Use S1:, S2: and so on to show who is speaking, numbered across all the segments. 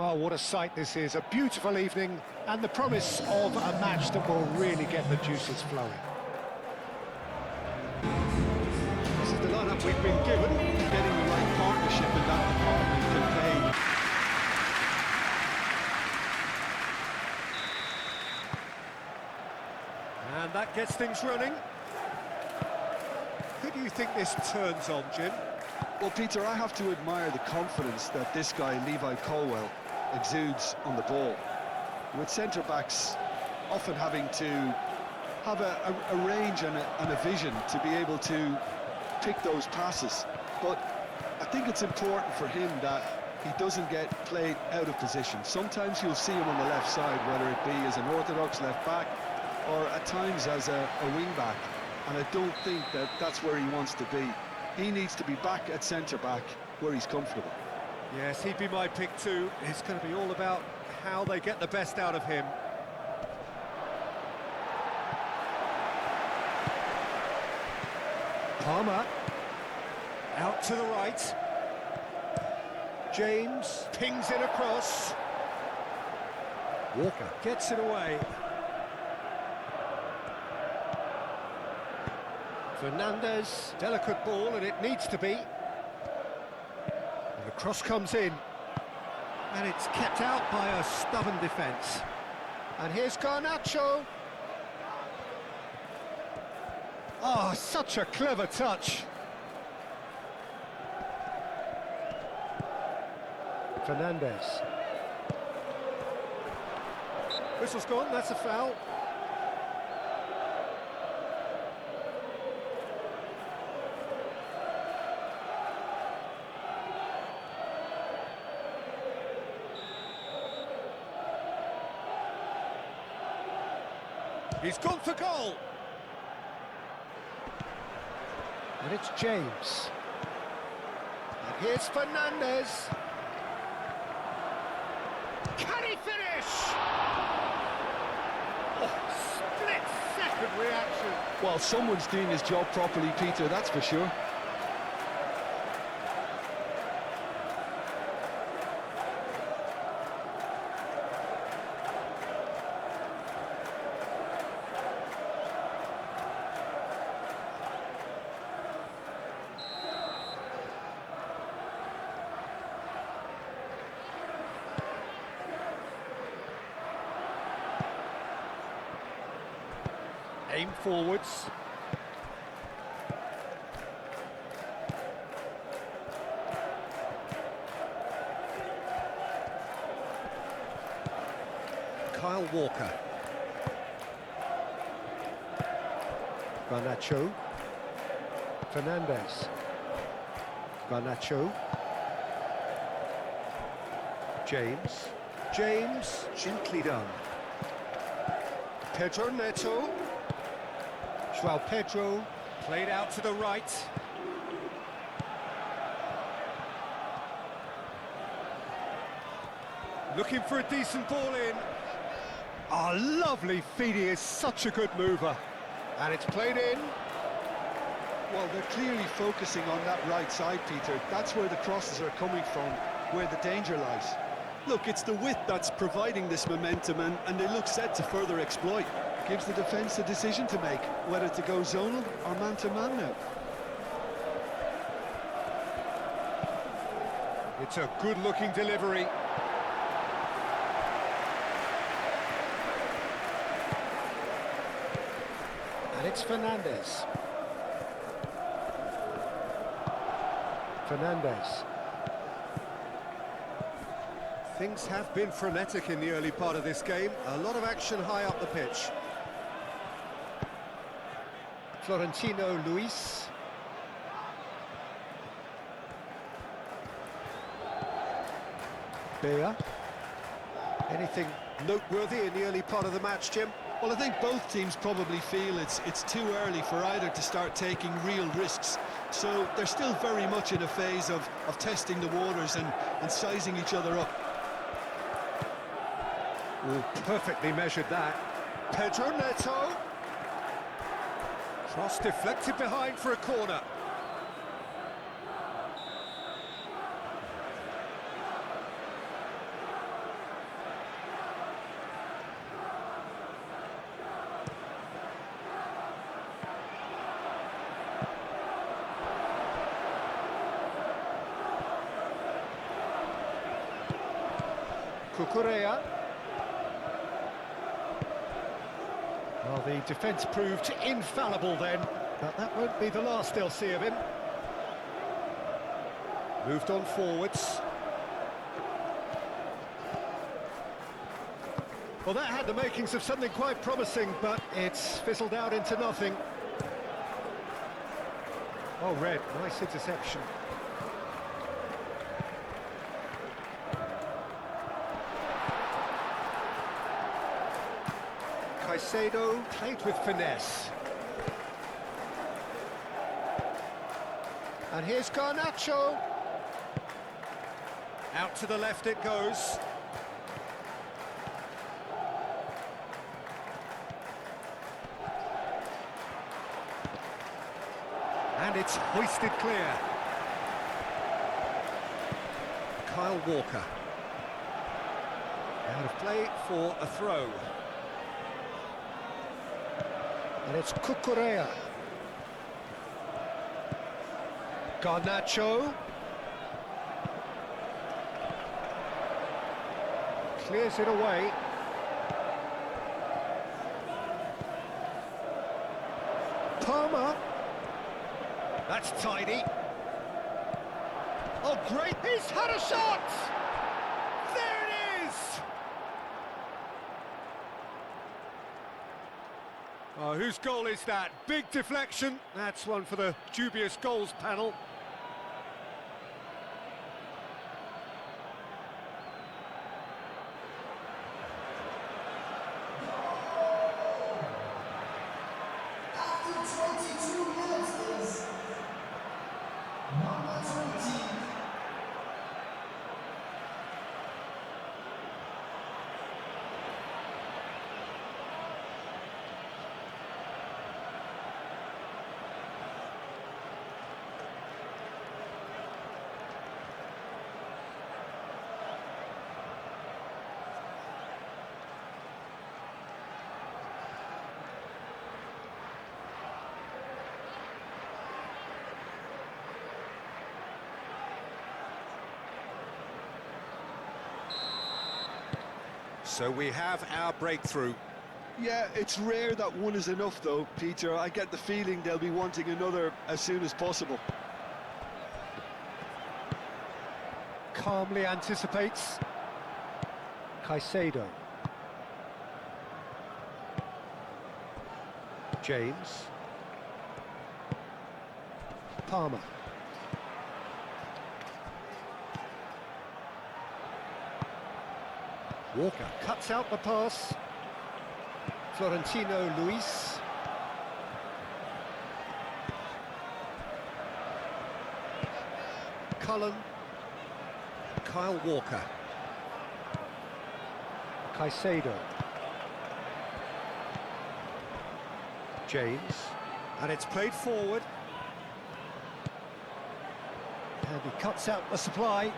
S1: Well, what a sight this is. A beautiful evening and the promise of a match that will really get the juices flowing.
S2: This is the lineup we've been given. Getting the right partnership in that department can pay. And that gets things running. Who do you think this turns on, Jim?
S3: Well, Peter, I have to admire the confidence that this guy, Levi Colwell, exudes on the ball. With centre-backs often having to have a range and a vision to be able to pick those passes. But I think it's important for him that he doesn't get played out of position. Sometimes you'll see him on the left side, whether it be as an orthodox left back or at times as a wing back. And I don't think that that's where he wants to be. He needs to be back at centre-back where he's comfortable.
S2: Yes, he'd be my pick too. It's going to be all about how they get the best out of him. Palmer. Out to the right. James pings it across. Walker gets it away. Fernandez, delicate ball, and it needs to be. And the cross comes in, and it's kept out by a stubborn defence. And here's Garnacho. Oh, such a clever touch. Fernandez. Whistle's gone, that's a foul. He's gone for goal. And it's James. And here's Fernandez. Can he finish? Oh, split-second reaction.
S3: Well, someone's doing his job properly, Peter, that's for sure.
S2: Aim forwards. Kyle Walker. Garnacho. Fernandez. Garnacho. James. James, gently done. Pedro Neto. Joao Pedro, played out to the right. Looking for a decent ball in. Oh, lovely feed, he is such a good mover. And it's played in.
S3: Well, they're clearly focusing on that right side, Peter. That's where the crosses are coming from, where the danger lies. Look, it's the width that's providing this momentum, and they look set to further exploit. Gives the defence a decision to make, whether to go zonal or man-to-man now.
S2: It's a good-looking delivery. And it's Fernandez. Fernandez. Things have been frenetic in the early part of this game. A lot of action high up the pitch. Florentino Luis. Bea. Anything noteworthy in the early part of the match, Jim?
S3: Well, I think both teams probably feel it's too early for either to start taking real risks. So they're still very much in a phase of testing the waters and sizing each other up.
S2: Ooh, perfectly measured that. Pedro Neto. Cross deflected behind for a corner. Cucurella. Well, the defence proved infallible then, but that won't be the last they'll see of him. Moved on forwards. Well, that had the makings of something quite promising, but it's fizzled out into nothing. Oh, Red, nice interception. Caicedo played with finesse. And here's Garnacho. Out to the left it goes. And it's hoisted clear. Kyle Walker. Out of play for a throw. And it's Cucurella. Garnacho. Clears it away. Palmer. That's tidy. Oh, great! He's had a shot! There it is! Oh, whose goal is that? Big deflection. That's one for the dubious goals panel. So we have our breakthrough.
S3: Yeah, it's rare that one is enough though, Peter. I get the feeling they'll be wanting another as soon as possible.
S2: Calmly anticipates. Caicedo. James. Palmer. Walker cuts out the pass. Florentino Luis. Cullen. Kyle Walker. Caicedo. James. And it's played forward. And he cuts out the supply.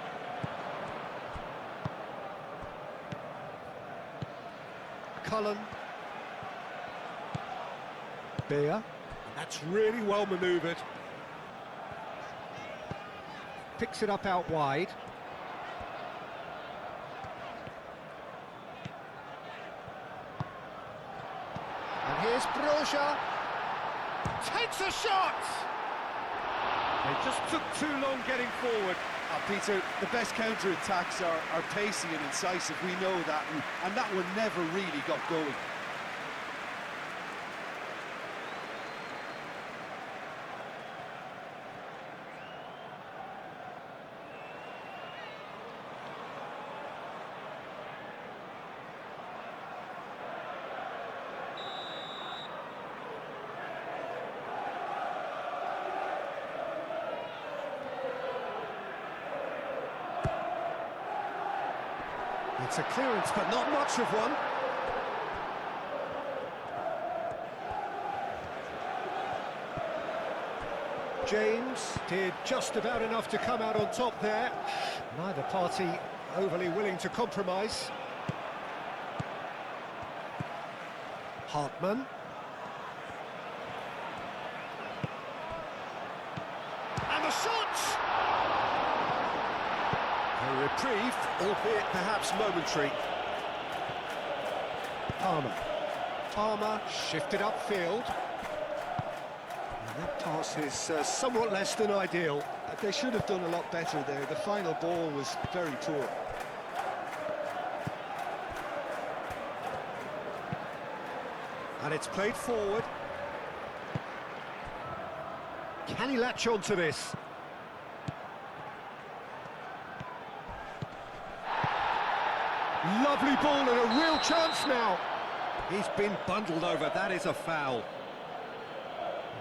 S2: Cullen. Beer. That's really well manoeuvred. Picks it up out wide. And here's Broja. Takes a shot! They just took too long getting forward.
S3: Peter, the best counter-attacks are pacey and incisive, we know that, and that one never really got going.
S2: It's a clearance, but not much of one. James did just about enough to come out on top there. Neither party overly willing to compromise. Hartman. And the shot! A reprieve, albeit perhaps momentary.
S1: Palmer shifted upfield. And that pass is somewhat less than ideal.
S3: They should have done a lot better there. The final ball was very poor.
S1: And it's played forward. Can he latch on to this? Lovely ball and a real chance now.
S2: He's been bundled over, that is a foul.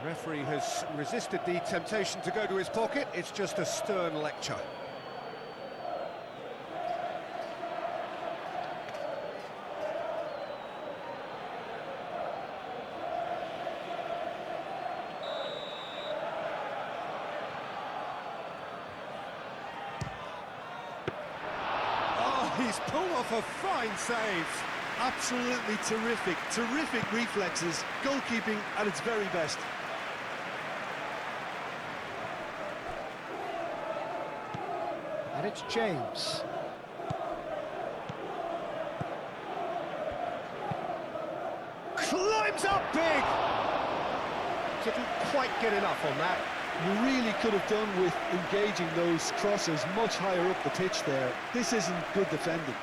S2: The referee has resisted the temptation to go to his pocket, it's just a stern lecture. He's pulled off a fine save.
S3: Absolutely terrific, terrific reflexes, goalkeeping at its very best.
S1: And it's James. Climbs up big! Didn't quite get enough on that.
S3: You really could have done with engaging those crosses much higher up the pitch there. This isn't good defending.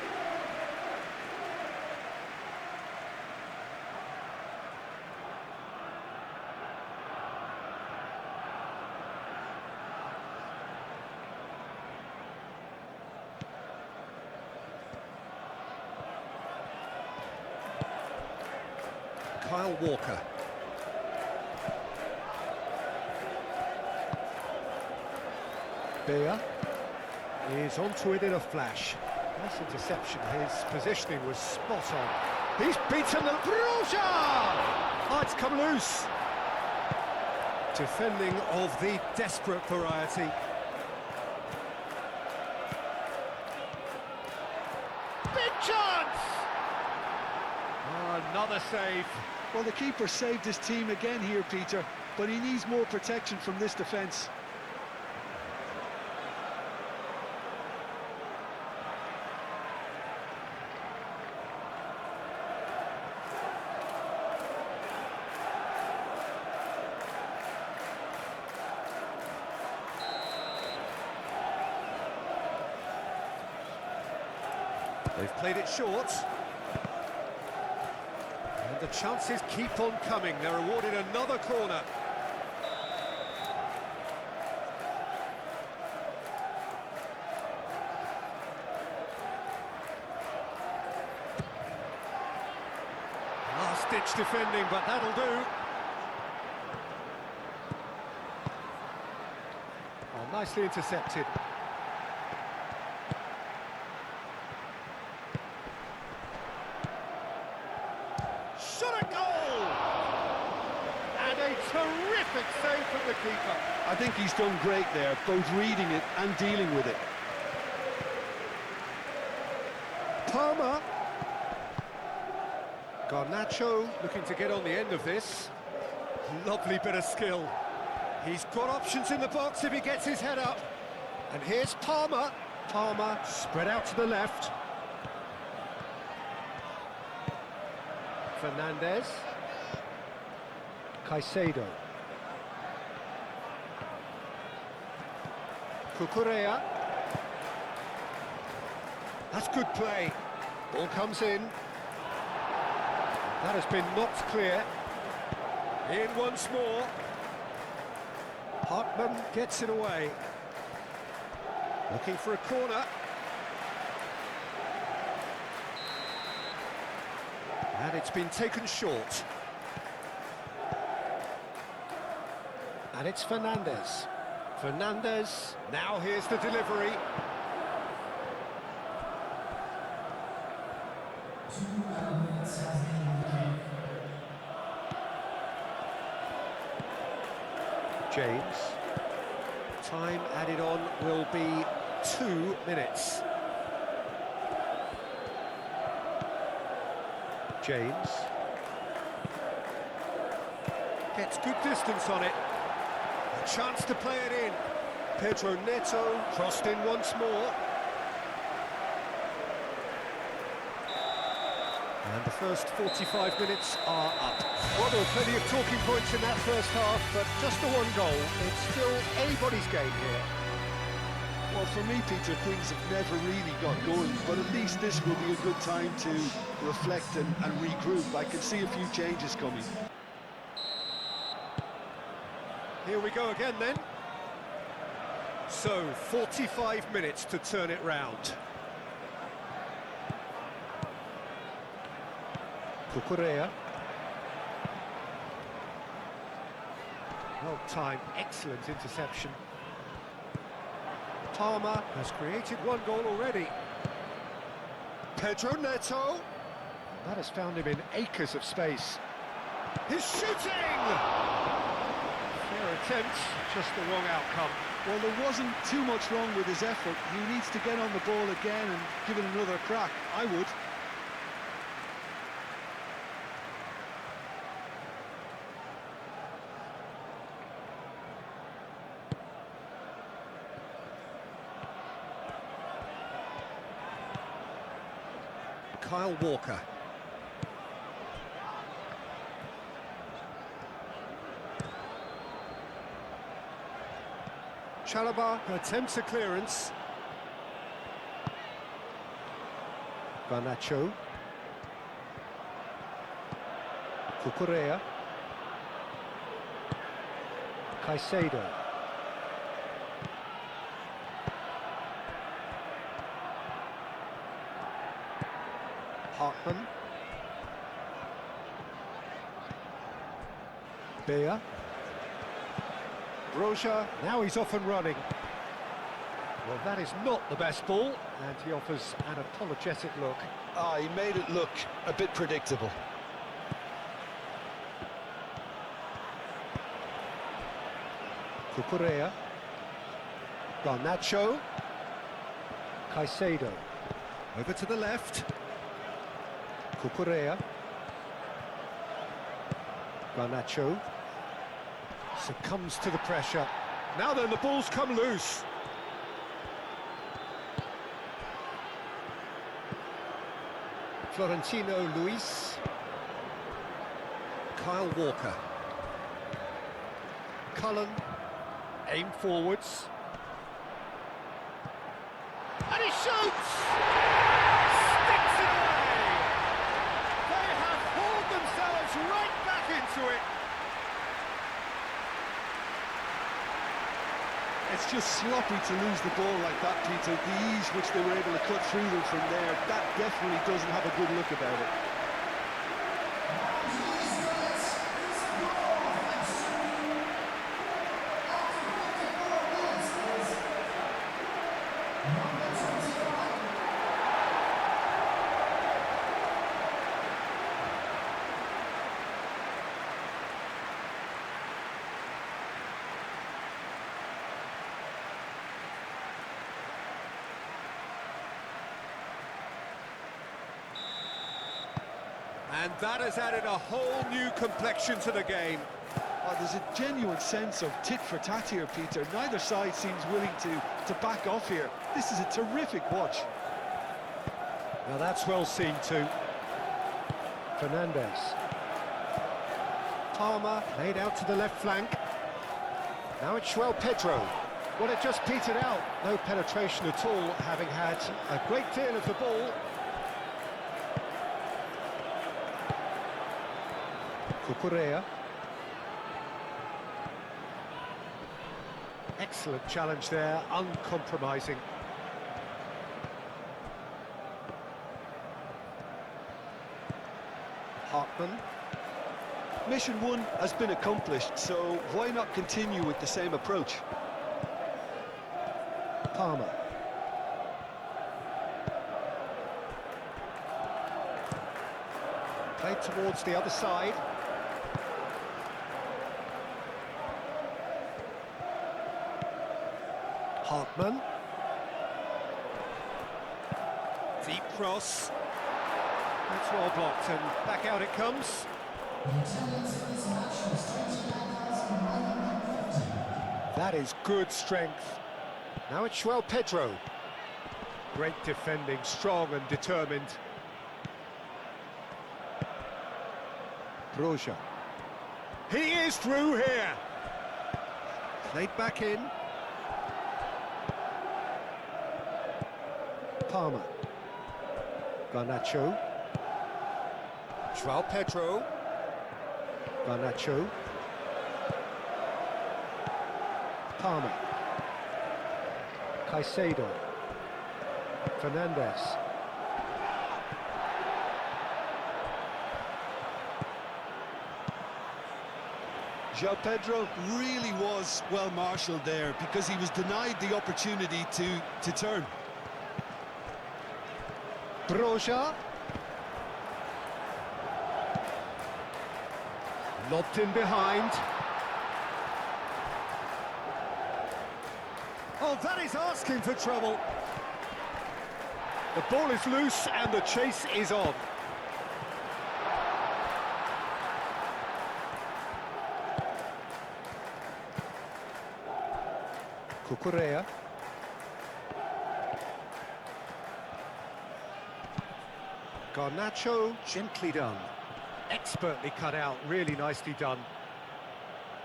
S2: Kyle Walker.
S1: Beer is onto it in a flash. Nice interception, his positioning was spot on. He's beaten the... Broja! Oh, it's come loose.
S2: Defending of the desperate variety.
S1: Big chance!
S2: Oh, another save.
S3: Well, the keeper saved his team again here, Peter, but he needs more protection from this defence.
S2: They've played it short. And the chances keep on coming. They're awarded another corner. Last-ditch defending, but that'll do.
S1: Oh, nicely intercepted.
S2: Shot a goal! And a terrific save from the keeper.
S3: I think he's done great there, both reading it and dealing with it.
S1: Palmer.
S2: Garnacho looking to get on the end of this. Lovely bit of skill. He's got options in the box if he gets his head up.
S1: And here's Palmer. Palmer spread out to the left. Fernandez. Caicedo. Cucurella. That's good play. Ball comes in. That has been knocked clear.
S2: In once more.
S1: Hartman gets it away.
S2: Looking for a corner. And it's been taken short.
S1: And it's Fernandez.
S2: Fernandez, now here's the delivery.
S1: James.
S2: Time added on will be 2 minutes.
S1: James.
S2: Gets good distance on it. A chance to play it in. Pedro Neto crossed in once more. And the first 45 minutes are up.
S1: Well, there were plenty of talking points in that first half, but just the one goal. It's still anybody's game here.
S3: Well, for me, Peter, things have never really got going, but at least this will be a good time to reflect and regroup. I can see a few changes coming.
S2: Here we go again then. So, 45 minutes to turn it round.
S1: Cucurella. Well timed, excellent interception. Palmer has created one goal already.
S2: Pedro Neto.
S1: That has found him in acres of space.
S2: He's shooting!
S1: Fair attempt, just the wrong outcome.
S3: Well, there wasn't too much wrong with his effort. He needs to get on the ball again and give it another crack. I would.
S2: Kyle Walker. Chalobah attempts a clearance.
S1: Garnacho. Cucurella. Caicedo. Hartman. Beer. Broja, now he's off and running. Well, that is not the best ball, and he offers an apologetic look.
S3: He made it look a bit predictable.
S1: Cucurella. Garnacho. Caicedo.
S2: Over to the left.
S1: Cucurella. Garnacho. Succumbs to the pressure.
S2: Now then, the ball's come loose.
S1: Florentino Luis.
S2: Kyle Walker.
S1: Cullen. Aim forwards. And he shoots! Sticks it away! They have hauled themselves right back into it.
S3: It's just sloppy to lose the ball like that, Peter. The ease which they were able to cut through them from there, that definitely doesn't have a good look about it.
S2: And that has added a whole new complexion to the game.
S3: There's a genuine sense of tit-for-tat here, Peter. Neither side seems willing to back off here. This is a terrific watch.
S1: Now that's well seen too. Fernandez. Palmer laid out to the left flank. Now it's João Pedro. Well, it just petered out. No penetration at all, having had a great deal of the ball. Cucurella. Excellent challenge there, uncompromising. Hartman.
S3: Mission one has been accomplished, so why not continue with the same approach?
S1: Palmer. Played towards the other side. Hartman.
S2: Deep cross. That's well blocked, and back out it comes.
S1: That is good strength. Now it's João Pedro. Great defending, strong and determined. Broja. He is through here.
S2: Played back in.
S1: Palmer. Garnacho. João Pedro. Garnacho. Palmer. Caicedo. Fernandez.
S3: João Pedro really was well marshalled there because he was denied the opportunity to turn.
S1: Broja. Lobbed in behind. Oh, that is asking for trouble. The ball is loose and the chase is on. Cucurella. Garnacho, gently done. Expertly cut out, really nicely done.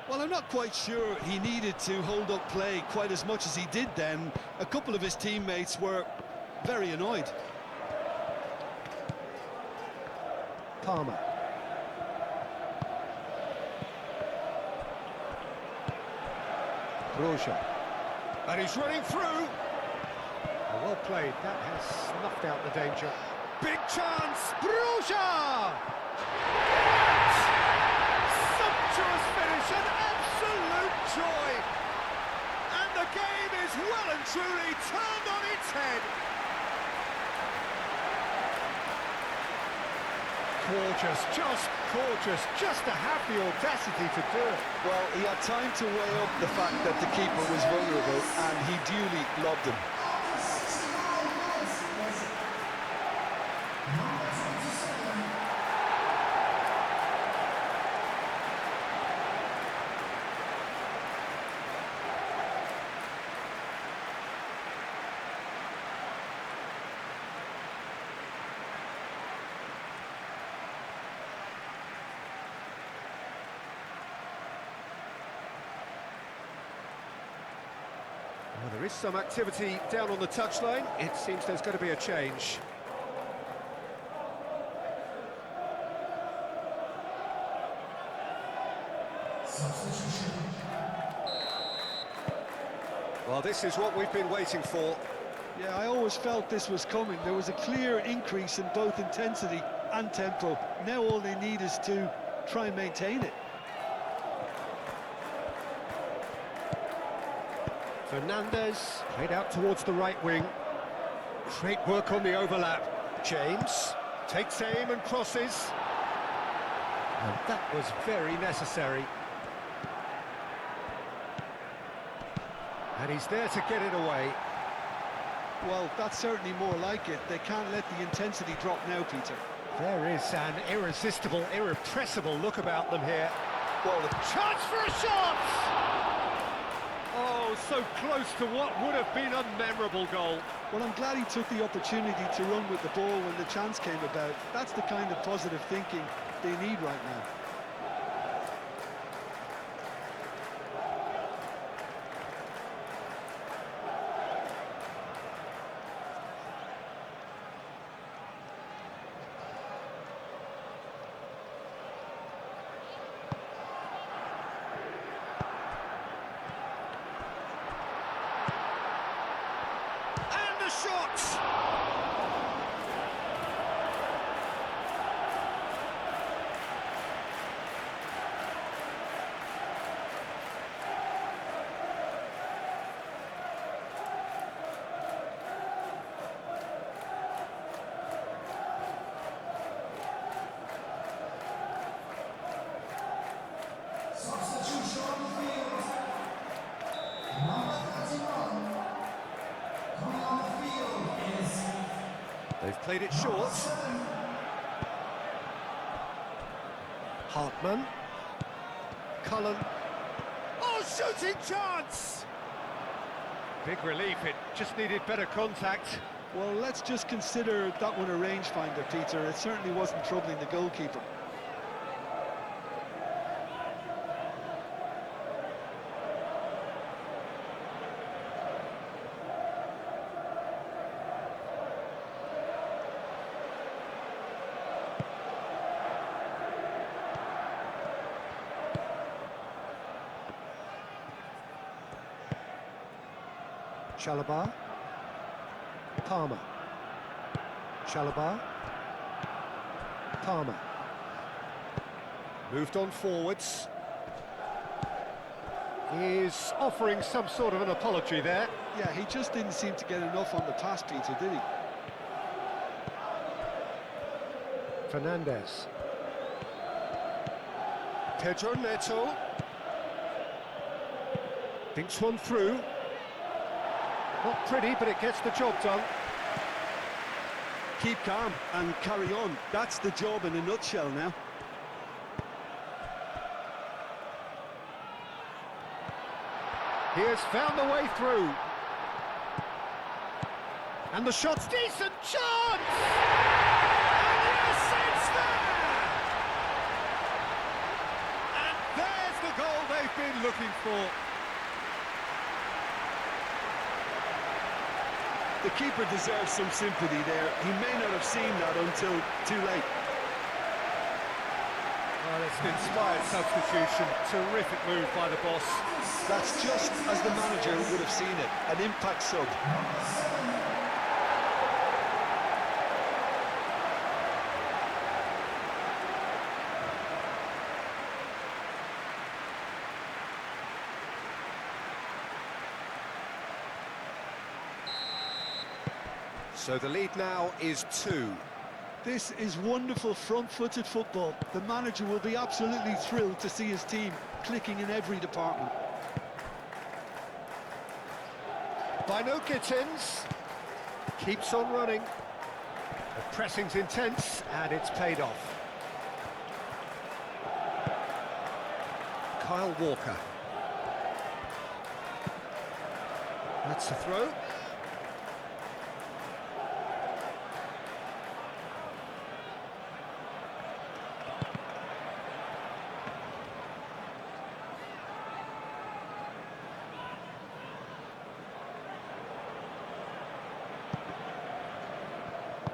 S3: Well, I'm not quite sure he needed to hold up play quite as much as he did then. A couple of his teammates were very annoyed.
S1: Palmer. Broja. And he's running through. Well played, that has snuffed out the danger. Big chance, Broja! Sumptuous finish, an absolute joy! And the game is well and truly turned on its head. Gorgeous, just to have the audacity to do it.
S3: Well, he had time to weigh up the fact that the keeper was vulnerable, and he duly lobbed him.
S2: Well, there is some activity down on the touchline. It seems there's going to be a change. Well, this is what we've been waiting for.
S3: Yeah, I always felt this was coming. There was a clear increase in both intensity and tempo. Now all they need is to try and maintain it.
S1: Fernandez, played out towards the right wing. Great work on the overlap. James takes aim and crosses. And that was very necessary. And he's there to get it away.
S3: Well, that's certainly more like it. They can't let the intensity drop now, Peter.
S1: There is an irresistible, irrepressible look about them here.
S3: Well,
S1: Chance for a shot! Oh, so close to what would have been a memorable goal.
S3: well, I'm glad he took the opportunity to run with the ball when the chance came about. That's the kind of positive thinking they need right now.
S1: Shots!
S2: They've played it short.
S1: Hartman. Cullen. Oh, shooting chance! Big relief, it just needed better contact.
S3: Well, let's just consider that one a rangefinder, Peter. It certainly wasn't troubling the goalkeeper.
S1: Chalobah. Palmer. Chalobah. Palmer. Moved on forwards. He's offering some sort of an apology there.
S3: Yeah, he just didn't seem to get enough on the pass, Peter, did he?
S1: Fernandez.
S2: Pedro Neto.
S1: Thinks one through. Not pretty, but it gets the job done.
S3: Keep calm and carry on. That's the job in a nutshell now.
S1: He has found the way through. And the shot's decent chance! And yes, it's there!
S2: And there's the goal they've been looking for.
S3: The keeper deserves some sympathy there. He may not have seen that until too late.
S2: Well, it's an inspired substitution. Terrific move by the boss.
S3: That's just as the manager would have seen it. An impact sub.
S2: So the lead now is 2.
S3: This is wonderful front-footed football. The manager will be absolutely thrilled to see his team clicking in every department.
S1: Bino Gittins keeps on running. The pressing's intense, and it's paid off.
S2: Kyle Walker. That's the throw.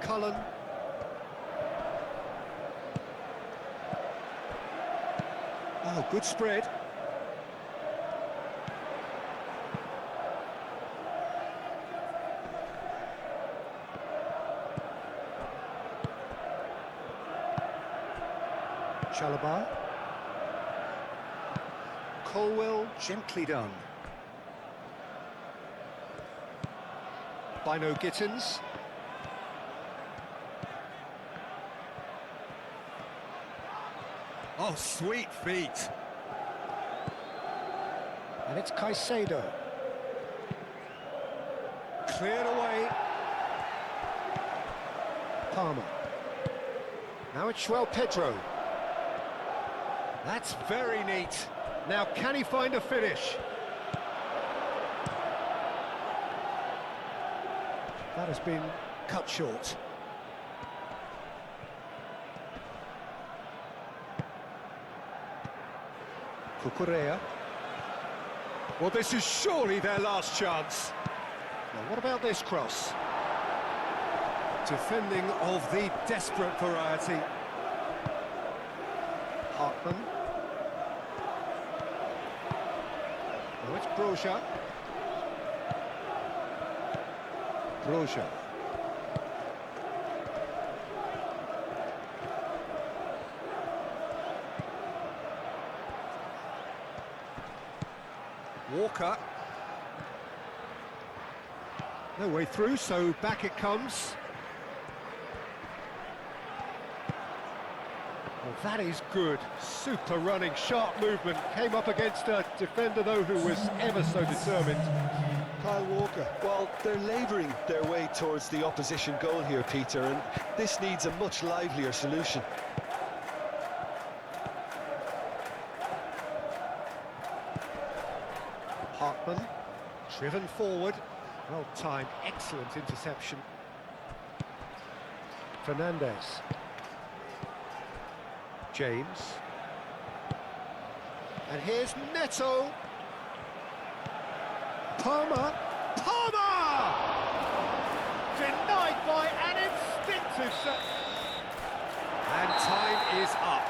S1: Cullen. Oh, good spread. Chalobah. Colwell, gently done. Bino Gittins.
S2: Oh, sweet feet.
S1: And it's Caicedo.
S2: Cleared away.
S1: Palmer. Now it's João Pedro.
S2: That's very neat. Now, can he find a finish?
S1: That has been cut short. Cucurella.
S2: Well, this is surely their last chance.
S1: Now, what about this cross?
S2: Defending of the desperate variety.
S1: Hartman. Now it's Broja. Broja.
S2: Walker.
S1: No way through, so back it comes. Well, that is good. Super running, sharp movement. Came up against a defender, though, who was ever so determined.
S3: Kyle Walker. Well, they're labouring their way towards the opposition goal here, Peter, and this needs a much livelier solution.
S1: Hartman, driven forward. Well timed, excellent interception. Fernandez. James. And here's Neto. Palmer. Palmer! Denied by an instinctive set.
S2: And time is up.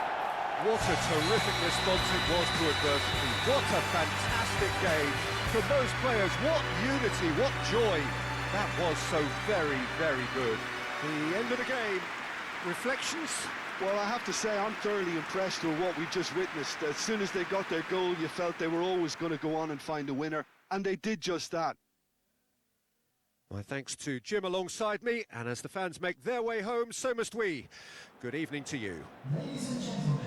S2: What a terrific response it was to adversity. What a fantastic game. from those players. What unity, what joy. That was so very, very good.
S1: The end of the game. Reflections?
S3: Well, I have to say, I'm thoroughly impressed with what we just witnessed. As soon as they got their goal, you felt they were always going to go on and find a winner, and they did just that.
S2: My thanks to Jim alongside me, and as the fans make their way home, so must we. Good evening to you.
S4: Ladies and gentlemen.